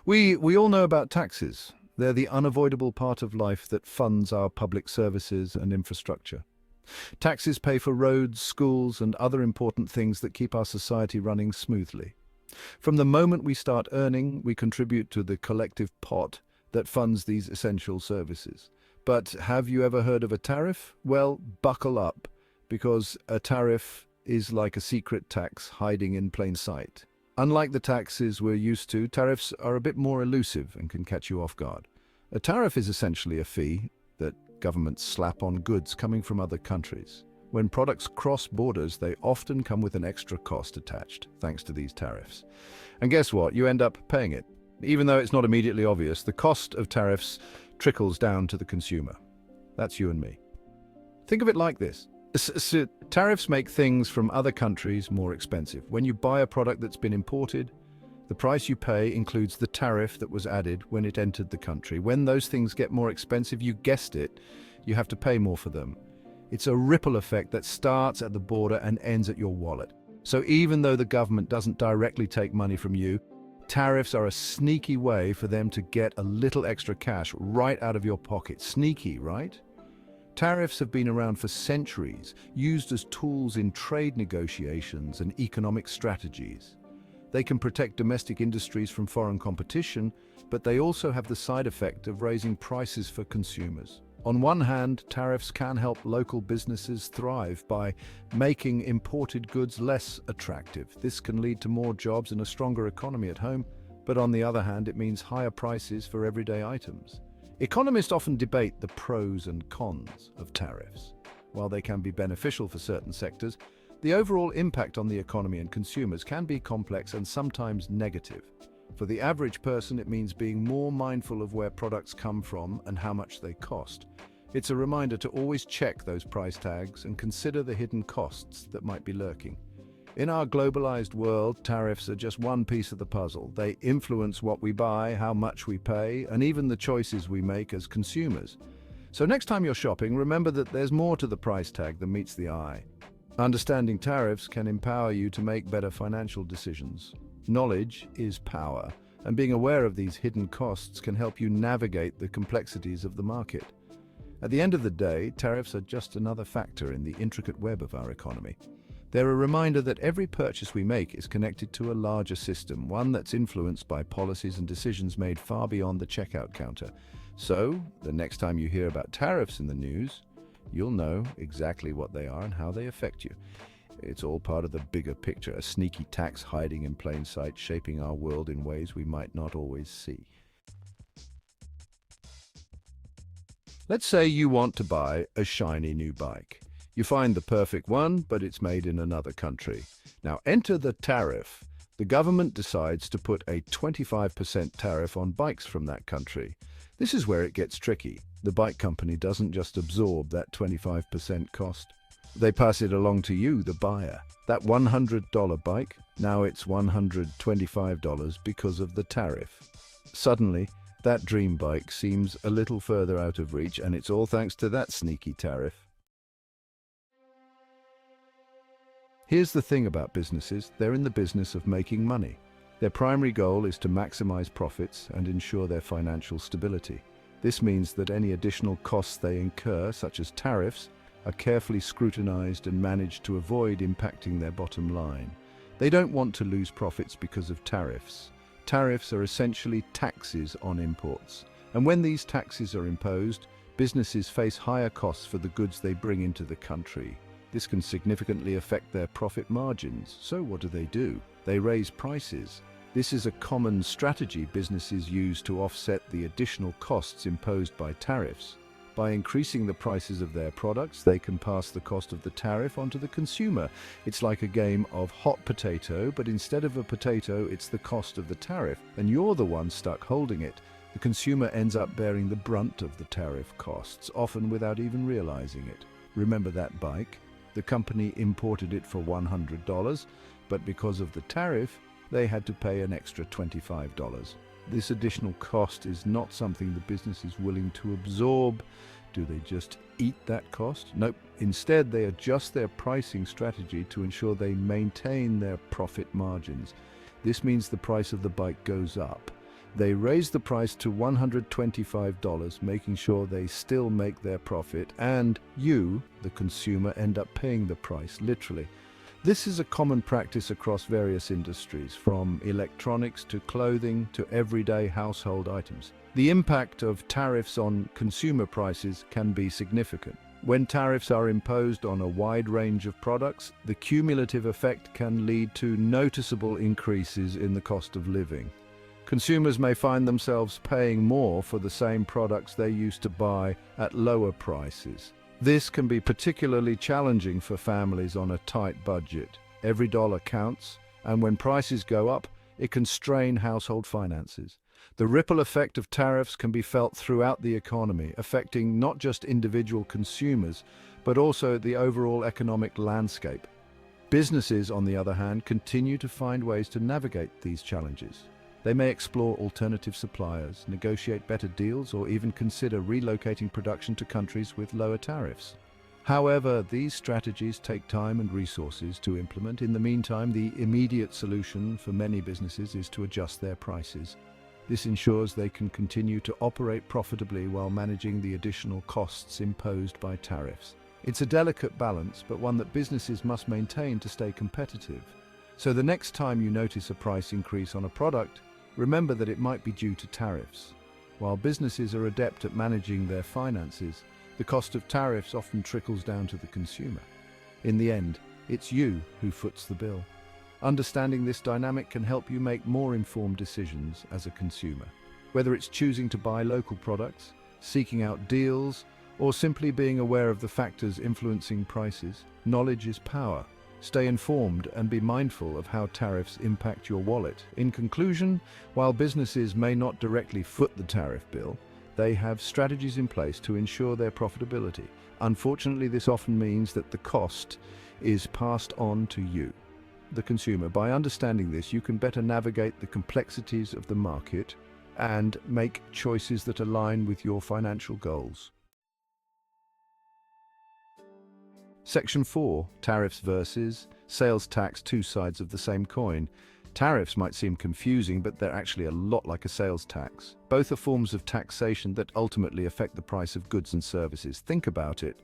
We all know about taxes. They're the unavoidable part of life that funds our public services and infrastructure. Taxes pay for roads, schools, and other important things that keep our society running smoothly. From the moment we start earning, we contribute to the collective pot that funds these essential services. But have you ever heard of a tariff? Well, buckle up, because a tariff is like a secret tax hiding in plain sight. Unlike the taxes we're used to, tariffs are a bit more elusive and can catch you off guard. A tariff is essentially a fee that governments slap on goods coming from other countries. When products cross borders, they often come with an extra cost attached, thanks to these tariffs. And guess what? You end up paying it. Even though it's not immediately obvious, the cost of tariffs trickles down to the consumer. That's you and me. Think of it like this. Tariffs make things from other countries more expensive. When you buy a product that's been imported, the price you pay includes the tariff that was added when it entered the country. When those things get more expensive, you guessed it, you have to pay more for them. It's a ripple effect that starts at the border and ends at your wallet. So even though the government doesn't directly take money from you, tariffs are a sneaky way for them to get a little extra cash right out of your pocket. Sneaky, right? Tariffs have been around for centuries, used as tools in trade negotiations and economic strategies. They can protect domestic industries from foreign competition, but they also have the side effect of raising prices for consumers. On one hand, tariffs can help local businesses thrive by making imported goods less attractive. This can lead to more jobs and a stronger economy at home, but on the other hand, it means higher prices for everyday items. Economists often debate the pros and cons of tariffs. While they can be beneficial for certain sectors, the overall impact on the economy and consumers can be complex and sometimes negative. For the average person, it means being more mindful of where products come from and how much they cost. It's a reminder to always check those price tags and consider the hidden costs that might be lurking. In our globalized world, tariffs are just one piece of the puzzle. They influence what we buy, how much we pay, and even the choices we make as consumers. So next time you're shopping, remember that there's more to the price tag than meets the eye. Understanding tariffs can empower you to make better financial decisions. Knowledge is power, and being aware of these hidden costs can help you navigate the complexities of the market. At the end of the day, tariffs are just another factor in the intricate web of our economy. They're a reminder that every purchase we make is connected to a larger system, one that's influenced by policies and decisions made far beyond the checkout counter. So, the next time you hear about tariffs in the news, you'll know exactly what they are and how they affect you. It's all part of the bigger picture, a sneaky tax hiding in plain sight, shaping our world in ways we might not always see. Let's say you want to buy a shiny new bike. You find the perfect one, but it's made in another country. Now enter the tariff. The government decides to put a 25% tariff on bikes from that country. This is where it gets tricky. The bike company doesn't just absorb that 25% cost. They pass it along to you, the buyer. That $100 bike, now it's $125 because of the tariff. Suddenly, that dream bike seems a little further out of reach, and it's all thanks to that sneaky tariff. Here's the thing about businesses, they're in the business of making money. Their primary goal is to maximize profits and ensure their financial stability. This means that any additional costs they incur, such as tariffs, are carefully scrutinized and managed to avoid impacting their bottom line. They don't want to lose profits because of tariffs. Tariffs are essentially taxes on imports. And when these taxes are imposed, businesses face higher costs for the goods they bring into the country. This can significantly affect their profit margins. So what do? They raise prices. This is a common strategy businesses use to offset the additional costs imposed by tariffs. By increasing the prices of their products, they can pass the cost of the tariff onto the consumer. It's like a game of hot potato, but instead of a potato, it's the cost of the tariff, and you're the one stuck holding it. The consumer ends up bearing the brunt of the tariff costs, often without even realizing it. Remember that bike? The company imported it for $100, but because of the tariff, they had to pay an extra $25. This additional cost is not something the business is willing to absorb. Do they just eat that cost? Nope. Instead, they adjust their pricing strategy to ensure they maintain their profit margins. This means the price of the bike goes up. They raise the price to $125, making sure they still make their profit, and you, the consumer, end up paying the price, literally. This is a common practice across various industries, from electronics to clothing to everyday household items. The impact of tariffs on consumer prices can be significant. When tariffs are imposed on a wide range of products, the cumulative effect can lead to noticeable increases in the cost of living. Consumers may find themselves paying more for the same products they used to buy at lower prices. This can be particularly challenging for families on a tight budget. Every dollar counts, and when prices go up, it can strain household finances. The ripple effect of tariffs can be felt throughout the economy, affecting not just individual consumers, but also the overall economic landscape. Businesses, on the other hand, continue to find ways to navigate these challenges. They may explore alternative suppliers, negotiate better deals, or even consider relocating production to countries with lower tariffs. However, these strategies take time and resources to implement. In the meantime, the immediate solution for many businesses is to adjust their prices. This ensures they can continue to operate profitably while managing the additional costs imposed by tariffs. It's a delicate balance, but one that businesses must maintain to stay competitive. So the next time you notice a price increase on a product, remember that it might be due to tariffs. While businesses are adept at managing their finances, the cost of tariffs often trickles down to the consumer. In the end, it's you who foots the bill. Understanding this dynamic can help you make more informed decisions as a consumer. Whether it's choosing to buy local products, seeking out deals, or simply being aware of the factors influencing prices, knowledge is power. Stay informed and be mindful of how tariffs impact your wallet. In conclusion, while businesses may not directly foot the tariff bill, they have strategies in place to ensure their profitability. Unfortunately, this often means that the cost is passed on to you, the consumer. By understanding this, you can better navigate the complexities of the market and make choices that align with your financial goals. Section 4. Tariffs versus sales tax, two sides of the same coin. Tariffs might seem confusing, but they're actually a lot like a sales tax. Both are forms of taxation that ultimately affect the price of goods and services. Think about it.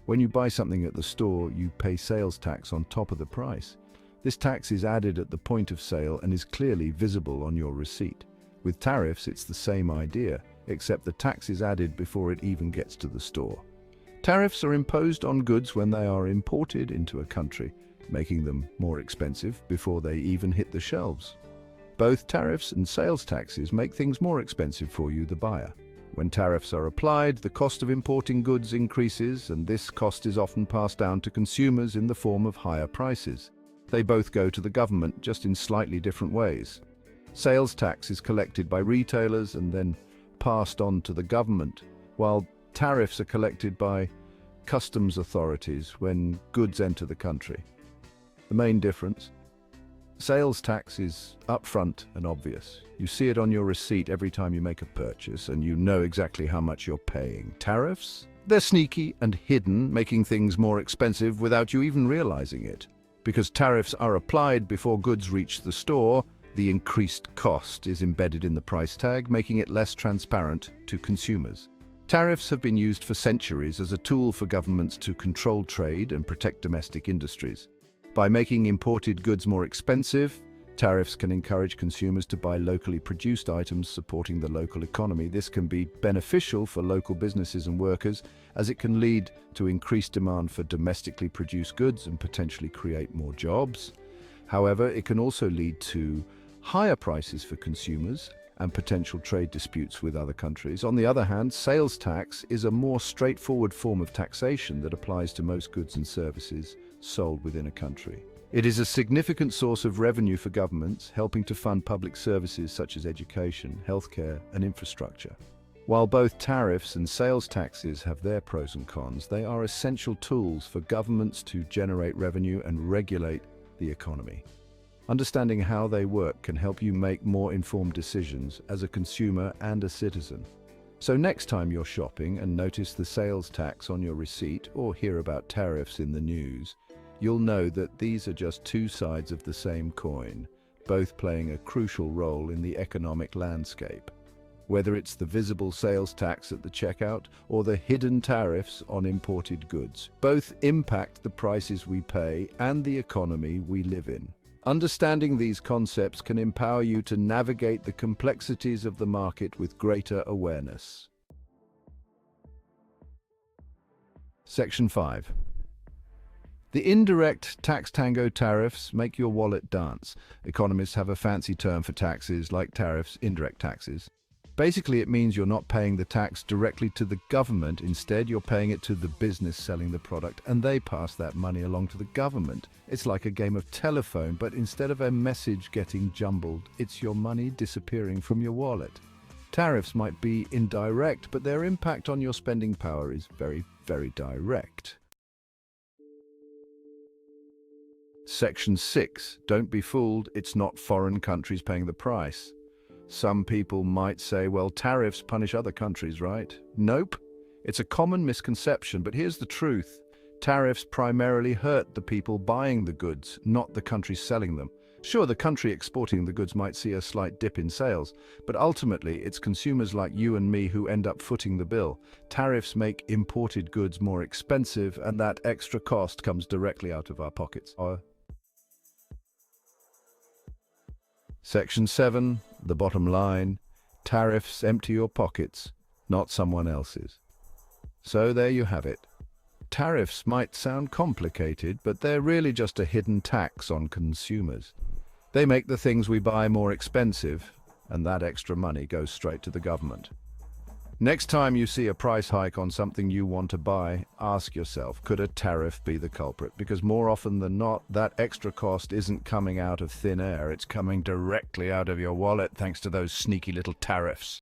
When you buy something at the store, you pay sales tax on top of the price. This tax is added at the point of sale and is clearly visible on your receipt. With tariffs, it's the same idea, except the tax is added before it even gets to the store. Tariffs are imposed on goods when they are imported into a country, making them more expensive before they even hit the shelves. Both tariffs and sales taxes make things more expensive for you, the buyer. When tariffs are applied, the cost of importing goods increases, and this cost is often passed down to consumers in the form of higher prices. They both go to the government, just in slightly different ways. Sales tax is collected by retailers and then passed on to the government, while tariffs are collected by customs authorities when goods enter the country. The main difference? Sales tax is upfront and obvious. You see it on your receipt every time you make a purchase, and you know exactly how much you're paying. Tariffs? They're sneaky and hidden, making things more expensive without you even realizing it. Because tariffs are applied before goods reach the store, the increased cost is embedded in the price tag, making it less transparent to consumers. Tariffs have been used for centuries as a tool for governments to control trade and protect domestic industries. By making imported goods more expensive, tariffs can encourage consumers to buy locally produced items, supporting the local economy. This can be beneficial for local businesses and workers, as it can lead to increased demand for domestically produced goods and potentially create more jobs. However, it can also lead to higher prices for consumers and potential trade disputes with other countries. On the other hand, sales tax is a more straightforward form of taxation that applies to most goods and services sold within a country. It is a significant source of revenue for governments, helping to fund public services such as education, healthcare, and infrastructure. While both tariffs and sales taxes have their pros and cons, they are essential tools for governments to generate revenue and regulate the economy. Understanding how they work can help you make more informed decisions as a consumer and a citizen. So next time you're shopping and notice the sales tax on your receipt or hear about tariffs in the news, you'll know that these are just two sides of the same coin. both playing a crucial role in the economic landscape. Whether it's the visible sales tax at the checkout or the hidden tariffs on imported goods, both impact the prices we pay and the economy we live in. Understanding these concepts can empower you to navigate the complexities of the market with greater awareness. Section 5. The indirect tax tango tariffs make your wallet dance. Economists have a fancy term for taxes like tariffs, indirect taxes. Basically, it means you're not paying the tax directly to the government. Instead, you're paying it to the business selling the product, and they pass that money along to the government. It's like a game of telephone, but instead of a message getting jumbled, it's your money disappearing from your wallet. Tariffs might be indirect, but their impact on your spending power is very, very direct. Section 6. Don't be fooled, it's not foreign countries paying the price. Some people might say, well, tariffs punish other countries, right? Nope. It's a common misconception, but here's the truth. Tariffs primarily hurt the people buying the goods, not the countries selling them. Sure, the country exporting the goods might see a slight dip in sales, but ultimately it's consumers like you and me who end up footing the bill. Tariffs make imported goods more expensive, and that extra cost comes directly out of our pockets. Section 7, the bottom line, tariffs empty your pockets, not someone else's. So there you have it. Tariffs might sound complicated, but they're really just a hidden tax on consumers. They make the things we buy more expensive, and that extra money goes straight to the government. Next time you see a price hike on something you want to buy, ask yourself, could a tariff be the culprit? Because more often than not, that extra cost isn't coming out of thin air, it's coming directly out of your wallet thanks to those sneaky little tariffs.